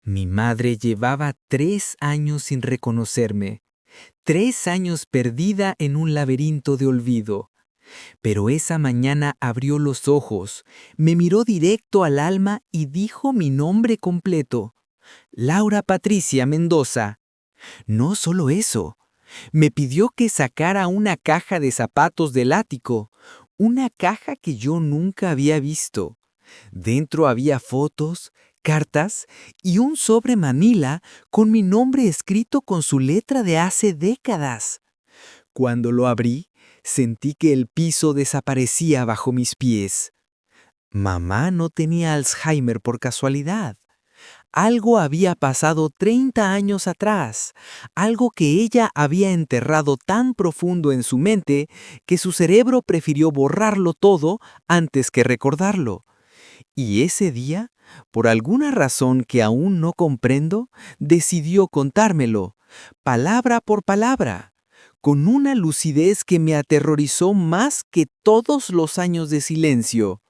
Mi madre llevaba 3 años sin reconocerme, 3 años perdida en un laberinto de olvido. Pero esa mañana abrió los ojos, me miró directo al alma y dijo mi nombre completo: Laura Patricia Mendoza. No solo eso, me pidió que sacara una caja de zapatos del ático, una caja que yo nunca había visto. Dentro había fotos, cartas y un sobre manila con mi nombre escrito con su letra de hace décadas. Cuando lo abrí, sentí que el piso desaparecía bajo mis pies. Mamá no tenía Alzheimer por casualidad. Algo había pasado 30 años atrás, algo que ella había enterrado tan profundo en su mente que su cerebro prefirió borrarlo todo antes que recordarlo. Y ese día, por alguna razón que aún no comprendo, decidió contármelo, palabra por palabra, con una lucidez que me aterrorizó más que todos los años de silencio.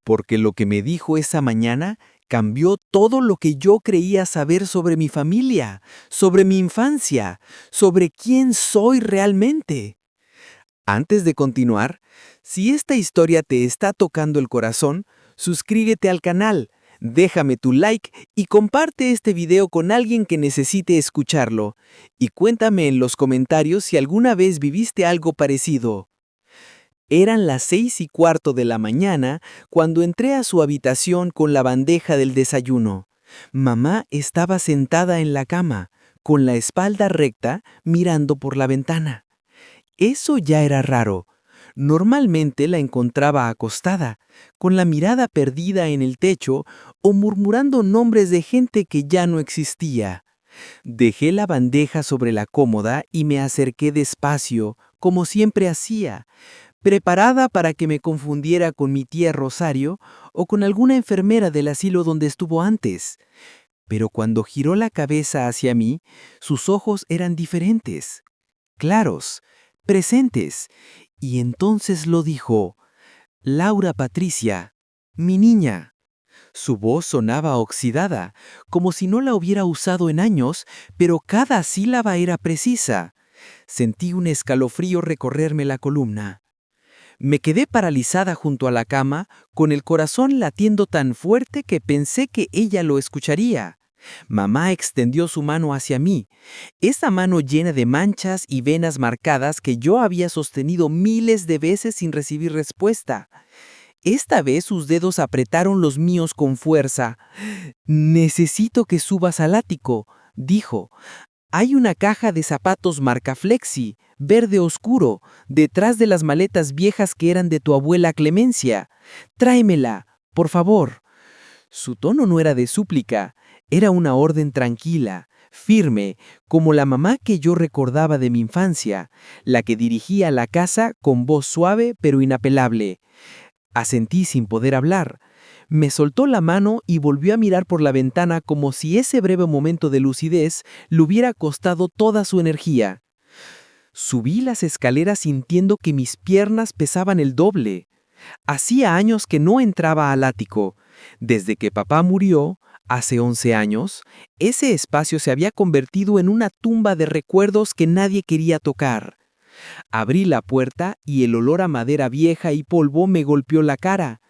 Porque lo que me dijo esa mañana cambió todo lo que yo creía saber sobre mi familia, sobre mi infancia, sobre quién soy realmente. Antes de continuar, si esta historia te está tocando el corazón, suscríbete al canal, déjame tu like y comparte este video con alguien que necesite escucharlo. Y cuéntame en los comentarios si alguna vez viviste algo parecido. Eran las 6:15 de la mañana cuando entré a su habitación con la bandeja del desayuno. Mamá estaba sentada en la cama, con la espalda recta, mirando por la ventana. Eso ya era raro. Normalmente la encontraba acostada, con la mirada perdida en el techo o murmurando nombres de gente que ya no existía. Dejé la bandeja sobre la cómoda y me acerqué despacio, como siempre hacía, preparada para que me confundiera con mi tía Rosario o con alguna enfermera del asilo donde estuvo antes. Pero cuando giró la cabeza hacia mí, sus ojos eran diferentes, claros, presentes, y entonces lo dijo: Laura Patricia, mi niña. Su voz sonaba oxidada, como si no la hubiera usado en años, pero cada sílaba era precisa. Sentí un escalofrío recorrerme la columna. Me quedé paralizada junto a la cama, con el corazón latiendo tan fuerte que pensé que ella lo escucharía. Mamá extendió su mano hacia mí, esa mano llena de manchas y venas marcadas que yo había sostenido miles de veces sin recibir respuesta. Esta vez sus dedos apretaron los míos con fuerza. «Necesito que subas al ático», dijo. «Hay una caja de zapatos marca Flexi, verde oscuro, detrás de las maletas viejas que eran de tu abuela Clemencia. Tráemela, por favor». Su tono no era de súplica, era una orden tranquila, firme, como la mamá que yo recordaba de mi infancia, la que dirigía la casa con voz suave pero inapelable. Asentí sin poder hablar. Me soltó la mano y volvió a mirar por la ventana como si ese breve momento de lucidez le hubiera costado toda su energía. Subí las escaleras sintiendo que mis piernas pesaban el doble. Hacía años que no entraba al ático. Desde que papá murió, hace 11 años, ese espacio se había convertido en una tumba de recuerdos que nadie quería tocar. Abrí la puerta y el olor a madera vieja y polvo me golpeó la cara.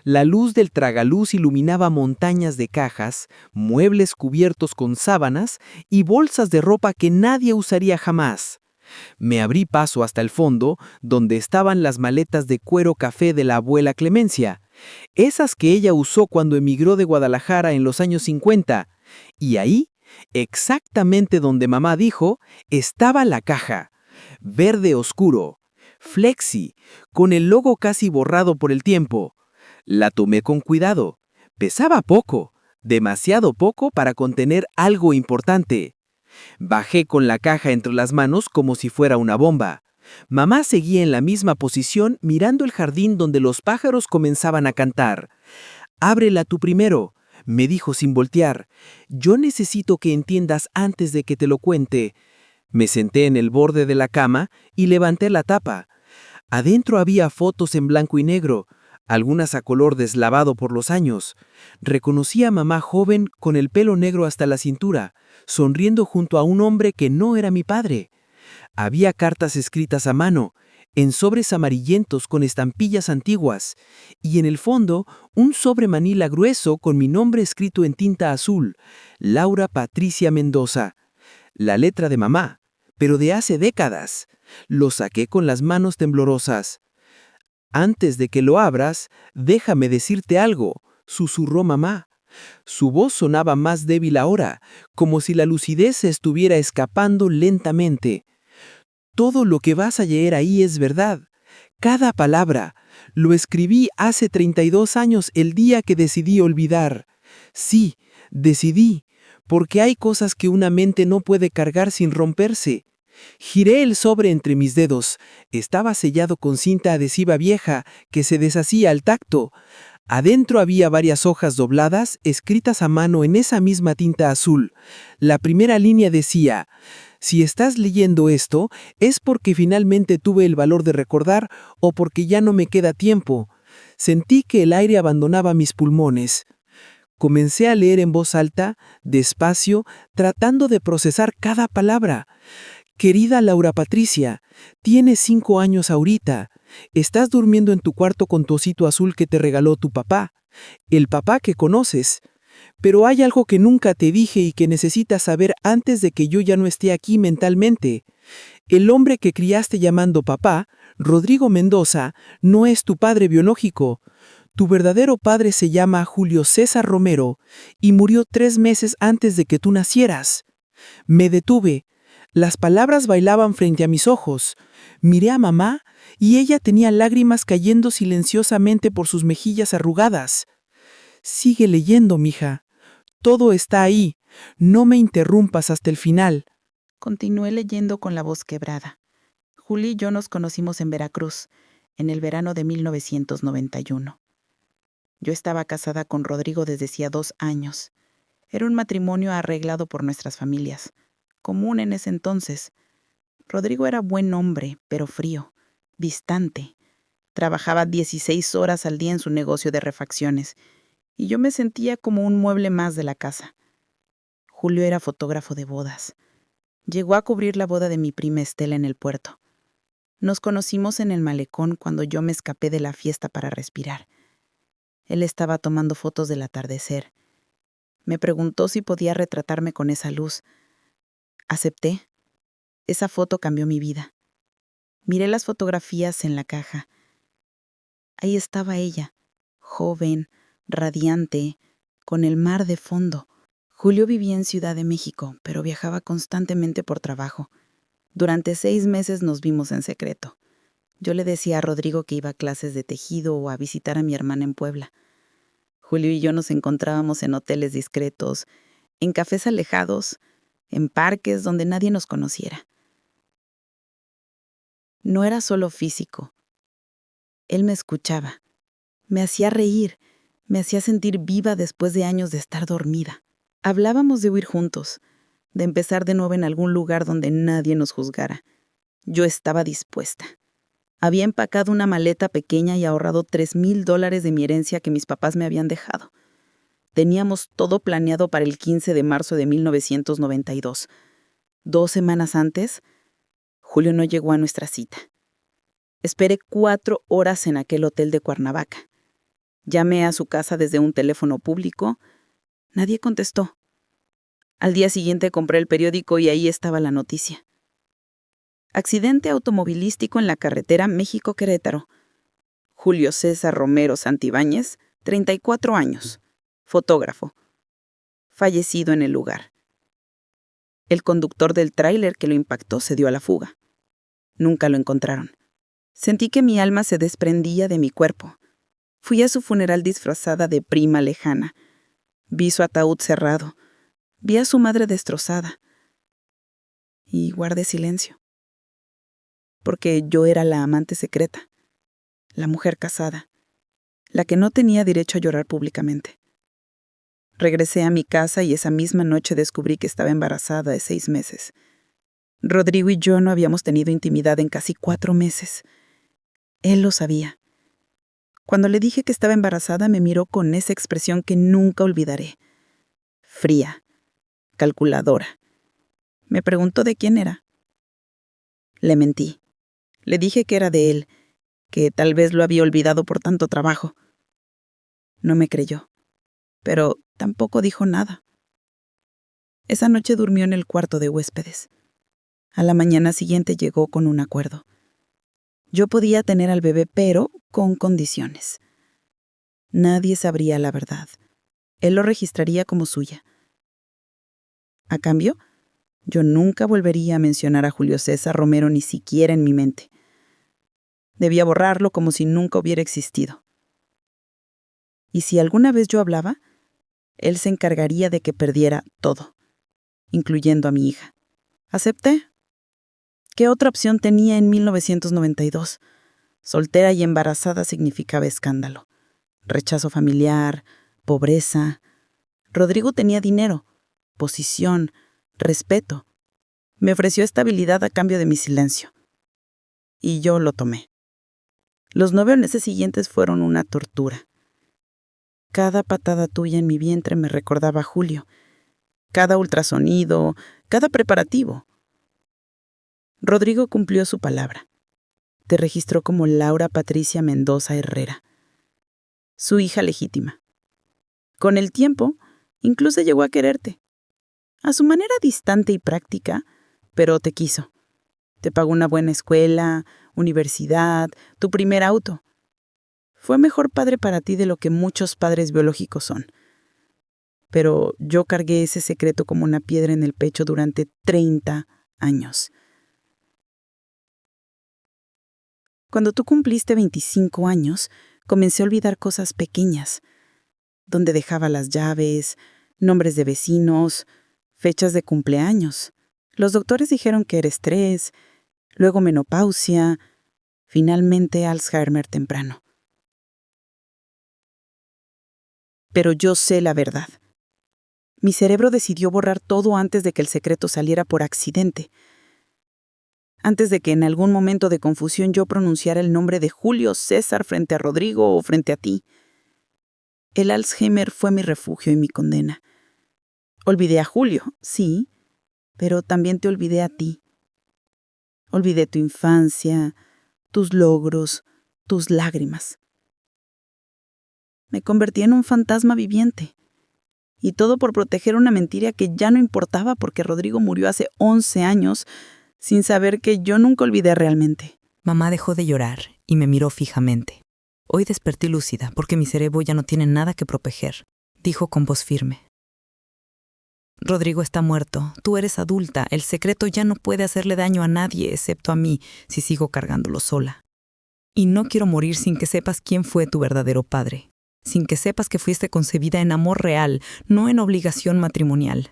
La luz del tragaluz iluminaba montañas de cajas, muebles cubiertos con sábanas y bolsas de ropa que nadie usaría jamás. Me abrí paso hasta el fondo, donde estaban las maletas de cuero café de la abuela Clemencia, esas que ella usó cuando emigró de Guadalajara en los años 50. Y ahí, exactamente donde mamá dijo, estaba la caja. Verde oscuro, Flexi, con el logo casi borrado por el tiempo. La tomé con cuidado. Pesaba poco, demasiado poco para contener algo importante. Bajé con la caja entre las manos como si fuera una bomba. Mamá seguía en la misma posición mirando el jardín donde los pájaros comenzaban a cantar. «Ábrela tú primero», me dijo sin voltear. «Yo necesito que entiendas antes de que te lo cuente». Me senté en el borde de la cama y levanté la tapa. Adentro había fotos en blanco y negro, algunas a color deslavado por los años. Reconocí a mamá joven con el pelo negro hasta la cintura, sonriendo junto a un hombre que no era mi padre. Había cartas escritas a mano, en sobres amarillentos con estampillas antiguas, y en el fondo un sobre manila grueso con mi nombre escrito en tinta azul, Laura Patricia Mendoza. La letra de mamá, pero de hace décadas. Lo saqué con las manos temblorosas. «Antes de que lo abras, déjame decirte algo», susurró mamá. Su voz sonaba más débil ahora, como si la lucidez se estuviera escapando lentamente. «Todo lo que vas a leer ahí es verdad. Cada palabra. Lo escribí hace 32 años el día que decidí olvidar. Sí, decidí, porque hay cosas que una mente no puede cargar sin romperse». Giré el sobre entre mis dedos. Estaba sellado con cinta adhesiva vieja que se deshacía al tacto. Adentro había varias hojas dobladas, escritas a mano en esa misma tinta azul. La primera línea decía: «Si estás leyendo esto, es porque finalmente tuve el valor de recordar o porque ya no me queda tiempo». Sentí que el aire abandonaba mis pulmones. Comencé a leer en voz alta, despacio, tratando de procesar cada palabra. «Querida Laura Patricia, tienes 5 años ahorita. Estás durmiendo en tu cuarto con tu osito azul que te regaló tu papá, el papá que conoces. Pero hay algo que nunca te dije y que necesitas saber antes de que yo ya no esté aquí mentalmente. El hombre que criaste llamando papá, Rodrigo Mendoza, no es tu padre biológico. Tu verdadero padre se llama Julio César Romero y murió 3 meses antes de que tú nacieras». Me detuve. Las palabras bailaban frente a mis ojos. Miré a mamá y ella tenía lágrimas cayendo silenciosamente por sus mejillas arrugadas. «Sigue leyendo, mija. Todo está ahí. No me interrumpas hasta el final». Continué leyendo con la voz quebrada. Juli y yo nos conocimos en Veracruz, en el verano de 1991. Yo estaba casada con Rodrigo desde hacía 2 años. Era un matrimonio arreglado por nuestras familias, común en ese entonces. Rodrigo era buen hombre, pero frío, distante. Trabajaba 16 horas al día en su negocio de refacciones, y yo me sentía como un mueble más de la casa. Julio era fotógrafo de bodas. Llegó a cubrir la boda de mi prima Estela en el puerto. Nos conocimos en el malecón cuando yo me escapé de la fiesta para respirar. Él estaba tomando fotos del atardecer. Me preguntó si podía retratarme con esa luz. Acepté. Esa foto cambió mi vida. Miré las fotografías en la caja. Ahí estaba ella, joven, radiante, con el mar de fondo. Julio vivía en Ciudad de México, pero viajaba constantemente por trabajo. Durante 6 meses nos vimos en secreto. Yo le decía a Rodrigo que iba a clases de tejido o a visitar a mi hermana en Puebla. Julio y yo nos encontrábamos en hoteles discretos, en cafés alejados, en parques donde nadie nos conociera. No era solo físico. Él me escuchaba, me hacía reír, me hacía sentir viva después de años de estar dormida. Hablábamos de huir juntos, de empezar de nuevo en algún lugar donde nadie nos juzgara. Yo estaba dispuesta. Había empacado una maleta pequeña y ahorrado $3,000 de mi herencia que mis papás me habían dejado. Teníamos todo planeado para el 15 de marzo de 1992. 2 semanas antes, Julio no llegó a nuestra cita. Esperé 4 horas en aquel hotel de Cuernavaca. Llamé a su casa desde un teléfono público. Nadie contestó. Al día siguiente compré el periódico y ahí estaba la noticia. Accidente automovilístico en la carretera México-Querétaro. Julio César Romero Santibáñez, 34 años, fotógrafo. Fallecido en el lugar. El conductor del tráiler que lo impactó se dio a la fuga. Nunca lo encontraron. Sentí que mi alma se desprendía de mi cuerpo. Fui a su funeral disfrazada de prima lejana. Vi su ataúd cerrado. Vi a su madre destrozada. Y guardé silencio. Porque yo era la amante secreta, la mujer casada, la que no tenía derecho a llorar públicamente. Regresé a mi casa y esa misma noche descubrí que estaba embarazada de 6 meses. Rodrigo y yo no habíamos tenido intimidad en casi 4 meses. Él lo sabía. Cuando le dije que estaba embarazada, me miró con esa expresión que nunca olvidaré. Fría, calculadora. Me preguntó de quién era. Le mentí. Le dije que era de él, que tal vez lo había olvidado por tanto trabajo. No me creyó, pero tampoco dijo nada. Esa noche durmió en el cuarto de huéspedes. A la mañana siguiente llegó con un acuerdo. Yo podía tener al bebé, pero con condiciones. Nadie sabría la verdad. Él lo registraría como suya. A cambio, yo nunca volvería a mencionar a Julio César Romero ni siquiera en mi mente. Debía borrarlo como si nunca hubiera existido. Y si alguna vez yo hablaba, él se encargaría de que perdiera todo, incluyendo a mi hija. Acepté. ¿Qué otra opción tenía en 1992? Soltera y embarazada significaba escándalo, rechazo familiar, pobreza. Rodrigo tenía dinero, posición, respeto. Me ofreció estabilidad a cambio de mi silencio. Y yo lo tomé. Los 9 meses siguientes fueron una tortura. Cada patada tuya en mi vientre me recordaba a Julio. Cada ultrasonido, cada preparativo. Rodrigo cumplió su palabra. Te registró como Laura Patricia Mendoza Herrera, su hija legítima. Con el tiempo, incluso llegó a quererte. A su manera distante y práctica, pero te quiso. Te pagó una buena escuela, universidad, tu primer auto. Fue mejor padre para ti de lo que muchos padres biológicos son. Pero yo cargué ese secreto como una piedra en el pecho durante 30 años. Cuando tú cumpliste 25 años, comencé a olvidar cosas pequeñas. Dónde dejaba las llaves, nombres de vecinos, fechas de cumpleaños. Los doctores dijeron que era estrés, luego menopausia, finalmente Alzheimer temprano. Pero yo sé la verdad. Mi cerebro decidió borrar todo antes de que el secreto saliera por accidente. Antes de que en algún momento de confusión yo pronunciara el nombre de Julio César frente a Rodrigo o frente a ti. El Alzheimer fue mi refugio y mi condena. Olvidé a Julio, sí, pero también te olvidé a ti. Olvidé tu infancia, tus logros, tus lágrimas. Me convertí en un fantasma viviente. Y todo por proteger una mentira que ya no importaba porque Rodrigo murió hace 11 años sin saber que yo nunca olvidé realmente. Mamá dejó de llorar y me miró fijamente. Hoy desperté lúcida porque mi cerebro ya no tiene nada que proteger, dijo con voz firme. Rodrigo está muerto, tú eres adulta, el secreto ya no puede hacerle daño a nadie excepto a mí si sigo cargándolo sola. Y no quiero morir sin que sepas quién fue tu verdadero padre, sin que sepas que fuiste concebida en amor real, no en obligación matrimonial.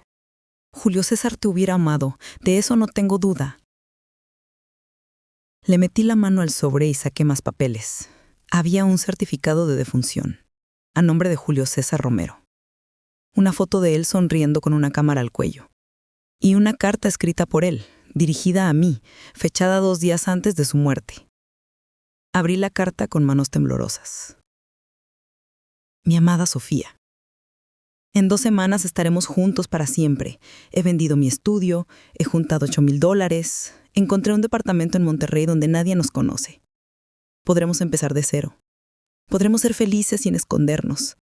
Julio César te hubiera amado, de eso no tengo duda. Le metí la mano al sobre y saqué más papeles. Había un certificado de defunción, a nombre de Julio César Romero. Una foto de él sonriendo con una cámara al cuello. Y una carta escrita por él, dirigida a mí, fechada 2 días antes de su muerte. Abrí la carta con manos temblorosas. Mi amada Sofía. En 2 semanas estaremos juntos para siempre. He vendido mi estudio, he juntado $8,000, encontré un departamento en Monterrey donde nadie nos conoce. Podremos empezar de cero. Podremos ser felices sin escondernos.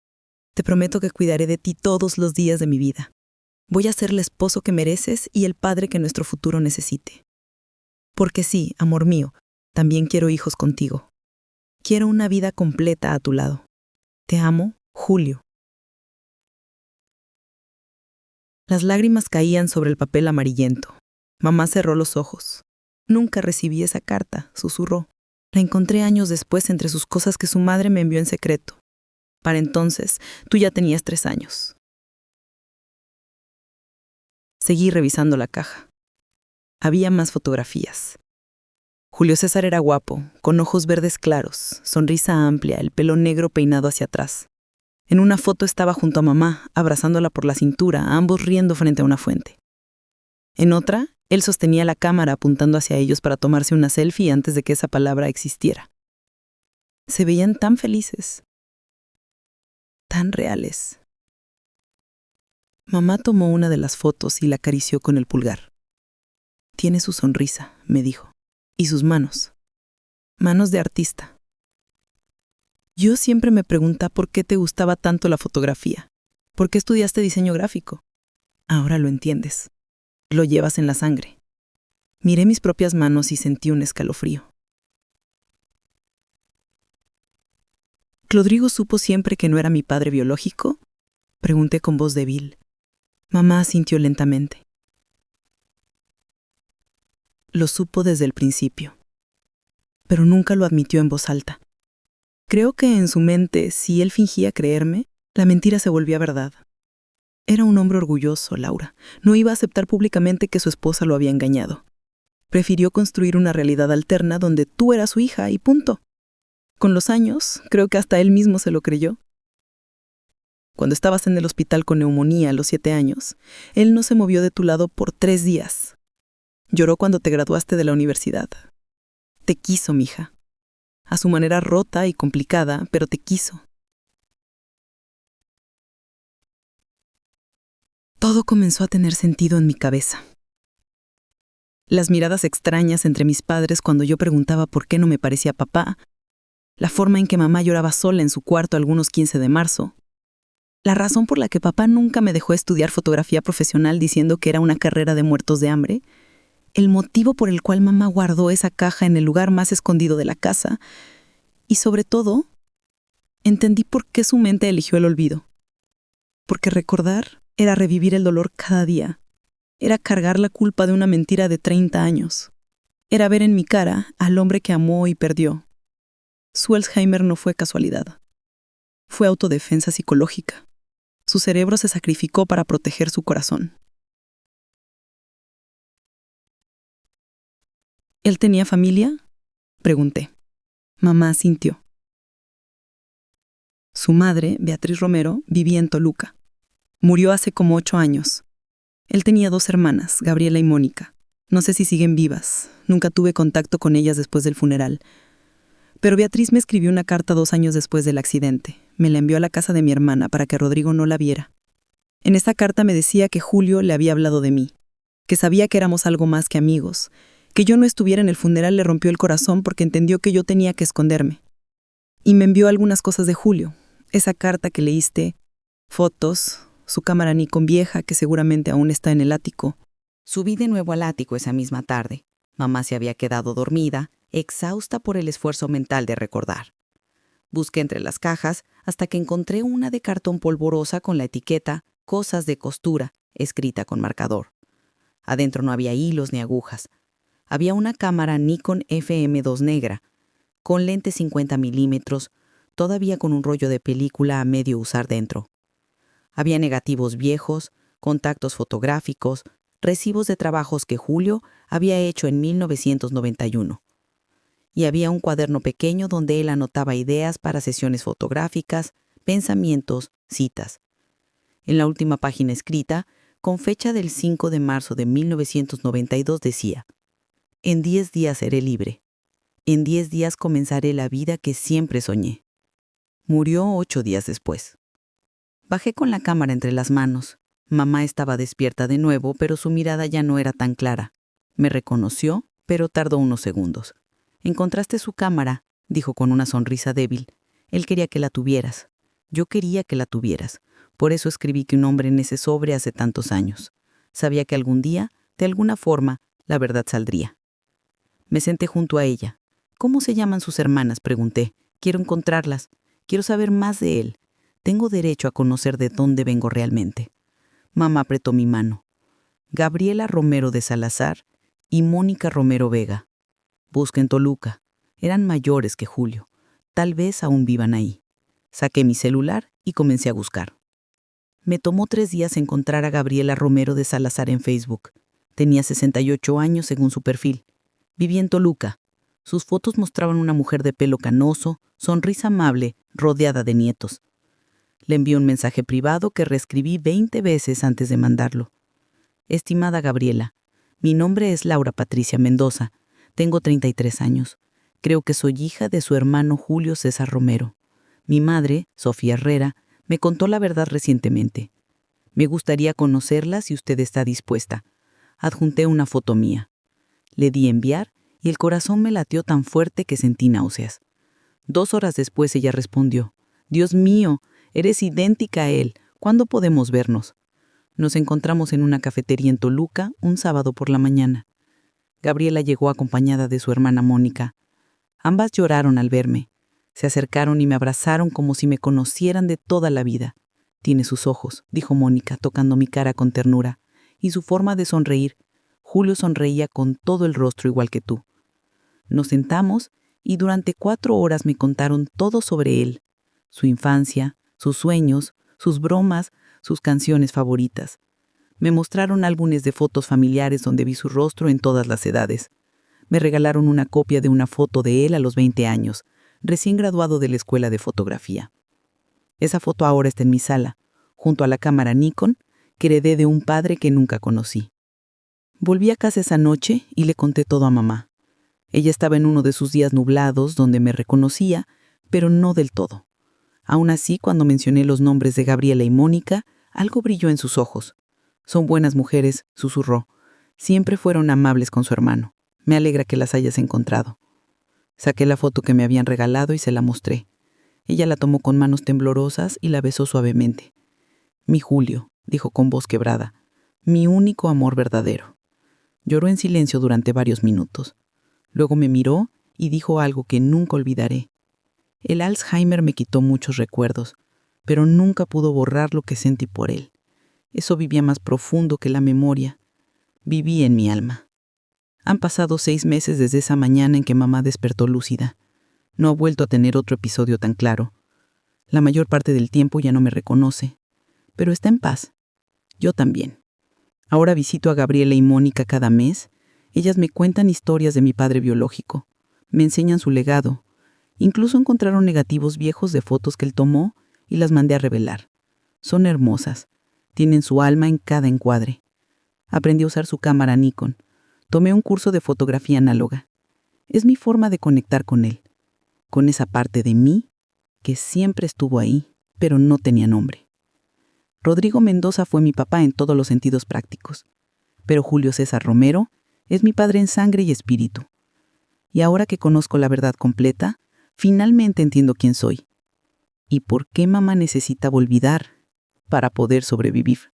Te prometo que cuidaré de ti todos los días de mi vida. Voy a ser el esposo que mereces y el padre que nuestro futuro necesite. Porque sí, amor mío, también quiero hijos contigo. Quiero una vida completa a tu lado. Te amo, Julio. Las lágrimas caían sobre el papel amarillento. Mamá cerró los ojos. Nunca recibí esa carta, susurró. La encontré años después entre sus cosas que su madre me envió en secreto. Para entonces, tú ya tenías 3 años. Seguí revisando la caja. Había más fotografías. Julio César era guapo, con ojos verdes claros, sonrisa amplia, el pelo negro peinado hacia atrás. En una foto estaba junto a mamá, abrazándola por la cintura, ambos riendo frente a una fuente. En otra, él sostenía la cámara apuntando hacia ellos para tomarse una selfie antes de que esa palabra existiera. Se veían tan felices, tan reales. Mamá tomó una de las fotos y la acarició con el pulgar. Tiene su sonrisa, me dijo, y sus manos. Manos de artista. Yo siempre me preguntaba por qué te gustaba tanto la fotografía. ¿Por qué estudiaste diseño gráfico? Ahora lo entiendes. Lo llevas en la sangre. Miré mis propias manos y sentí un escalofrío. ¿Clodrigo supo siempre que no era mi padre biológico? Pregunté con voz débil. Mamá asintió lentamente. Lo supo desde el principio, pero nunca lo admitió en voz alta. Creo que en su mente, si él fingía creerme, la mentira se volvía verdad. Era un hombre orgulloso, Laura. No iba a aceptar públicamente que su esposa lo había engañado. Prefirió construir una realidad alterna donde tú eras su hija y punto. Con los años, creo que hasta él mismo se lo creyó. Cuando estabas en el hospital con neumonía a los 7 años, él no se movió de tu lado por 3 días. Lloró cuando te graduaste de la universidad. Te quiso, mija. A su manera rota y complicada, pero te quiso. Todo comenzó a tener sentido en mi cabeza. Las miradas extrañas entre mis padres cuando yo preguntaba por qué no me parecía papá, la forma en que mamá lloraba sola en su cuarto algunos 15 de marzo, la razón por la que papá nunca me dejó estudiar fotografía profesional diciendo que era una carrera de muertos de hambre, el motivo por el cual mamá guardó esa caja en el lugar más escondido de la casa, y sobre todo, entendí por qué su mente eligió el olvido. Porque recordar era revivir el dolor cada día, era cargar la culpa de una mentira de 30 años, era ver en mi cara al hombre que amó y perdió. Su Alzheimer no fue casualidad, fue autodefensa psicológica. Su cerebro se sacrificó para proteger su corazón. ¿Él tenía familia? Pregunté. Mamá asintió. Su madre, Beatriz Romero, vivía en Toluca. Murió hace como 8 años. Él tenía 2 hermanas, Gabriela y Mónica. No sé si siguen vivas. Nunca tuve contacto con ellas después del funeral. Pero Beatriz me escribió una carta 2 años después del accidente. Me la envió a la casa de mi hermana para que Rodrigo no la viera. En esa carta me decía que Julio le había hablado de mí, que sabía que éramos algo más que amigos, que yo no estuviera en el funeral le rompió el corazón porque entendió que yo tenía que esconderme. Y me envió algunas cosas de Julio, esa carta que leíste, fotos, su cámara Nikon vieja que seguramente aún está en el ático. Subí de nuevo al ático esa misma tarde. Mamá se había quedado dormida, exhausta por el esfuerzo mental de recordar. Busqué entre las cajas hasta que encontré una de cartón polvorosa con la etiqueta «Cosas de costura», escrita con marcador. Adentro no había hilos ni agujas. Había una cámara Nikon FM2 negra, con lente 50 milímetros, todavía con un rollo de película a medio usar dentro. Había negativos viejos, contactos fotográficos, recibos de trabajos que Julio había hecho en 1991. Y había un cuaderno pequeño donde él anotaba ideas para sesiones fotográficas, pensamientos, citas. En la última página escrita, con fecha del 5 de marzo de 1992, decía: «En 10 días seré libre. En 10 días comenzaré la vida que siempre soñé». Murió 8 días después. Bajé con la cámara entre las manos. Mamá estaba despierta de nuevo, pero su mirada ya no era tan clara. Me reconoció, pero tardó unos segundos. «Encontraste su cámara», dijo con una sonrisa débil. «Él quería que la tuvieras. Yo quería que la tuvieras. Por eso escribí que un hombre en ese sobre hace tantos años. Sabía que algún día, de alguna forma, la verdad saldría». Me senté junto a ella. «¿Cómo se llaman sus hermanas?», pregunté. «Quiero encontrarlas. Quiero saber más de él. Tengo derecho a conocer de dónde vengo realmente». Mamá apretó mi mano. «Gabriela Romero de Salazar y Mónica Romero Vega. Busca en Toluca. Eran mayores que Julio. Tal vez aún vivan ahí». Saqué mi celular y comencé a buscar. Me tomó 3 días encontrar a Gabriela Romero de Salazar en Facebook. Tenía 68 años según su perfil. Vivía en Toluca. Sus fotos mostraban una mujer de pelo canoso, sonrisa amable, rodeada de nietos. Le envié un mensaje privado que reescribí 20 veces antes de mandarlo. «Estimada Gabriela, mi nombre es Laura Patricia Mendoza. Tengo 33 años. Creo que soy hija de su hermano Julio César Romero. Mi madre, Sofía Herrera, me contó la verdad recientemente. Me gustaría conocerla si usted está dispuesta. Adjunté una foto mía. Le di enviar y el corazón me latió tan fuerte que sentí náuseas. 2 horas después ella respondió: «Dios mío, eres idéntica a él. ¿Cuándo podemos vernos?» Nos encontramos en una cafetería en Toluca un sábado por la mañana. Gabriela llegó acompañada de su hermana Mónica. Ambas lloraron al verme. Se acercaron y me abrazaron como si me conocieran de toda la vida. «Tiene sus ojos», dijo Mónica, tocando mi cara con ternura, «y su forma de sonreír». Julio sonreía con todo el rostro igual que tú. Nos sentamos y durante 4 horas me contaron todo sobre él, su infancia, sus sueños, sus bromas, sus canciones favoritas. Me mostraron álbumes de fotos familiares donde vi su rostro en todas las edades. Me regalaron una copia de una foto de él a los 20 años, recién graduado de la escuela de fotografía. Esa foto ahora está en mi sala, junto a la cámara Nikon que heredé de un padre que nunca conocí. Volví a casa esa noche y le conté todo a mamá. Ella estaba en uno de sus días nublados donde me reconocía, pero no del todo. Aún así, cuando mencioné los nombres de Gabriela y Mónica, algo brilló en sus ojos. «Son buenas mujeres», susurró. «Siempre fueron amables con su hermano. Me alegra que las hayas encontrado». Saqué la foto que me habían regalado y se la mostré. Ella la tomó con manos temblorosas y la besó suavemente. «Mi Julio», dijo con voz quebrada, «mi único amor verdadero». Lloró en silencio durante varios minutos. Luego me miró y dijo algo que nunca olvidaré. «El Alzheimer me quitó muchos recuerdos, pero nunca pudo borrar lo que sentí por él. Eso vivía más profundo que la memoria. Viví en mi alma». Han pasado 6 meses desde esa mañana en que mamá despertó lúcida. No ha vuelto a tener otro episodio tan claro. La mayor parte del tiempo ya no me reconoce, pero está en paz. Yo también. Ahora visito a Gabriela y Mónica cada mes. Ellas me cuentan historias de mi padre biológico. Me enseñan su legado. Incluso encontraron negativos viejos de fotos que él tomó y las mandé a revelar. Son hermosas. Tienen su alma en cada encuadre. Aprendí a usar su cámara Nikon. Tomé un curso de fotografía análoga. Es mi forma de conectar con él, con esa parte de mí que siempre estuvo ahí, pero no tenía nombre. Rodrigo Mendoza fue mi papá en todos los sentidos prácticos, pero Julio César Romero es mi padre en sangre y espíritu. Y ahora que conozco la verdad completa, finalmente entiendo quién soy y por qué mamá necesitaba olvidar para poder sobrevivir.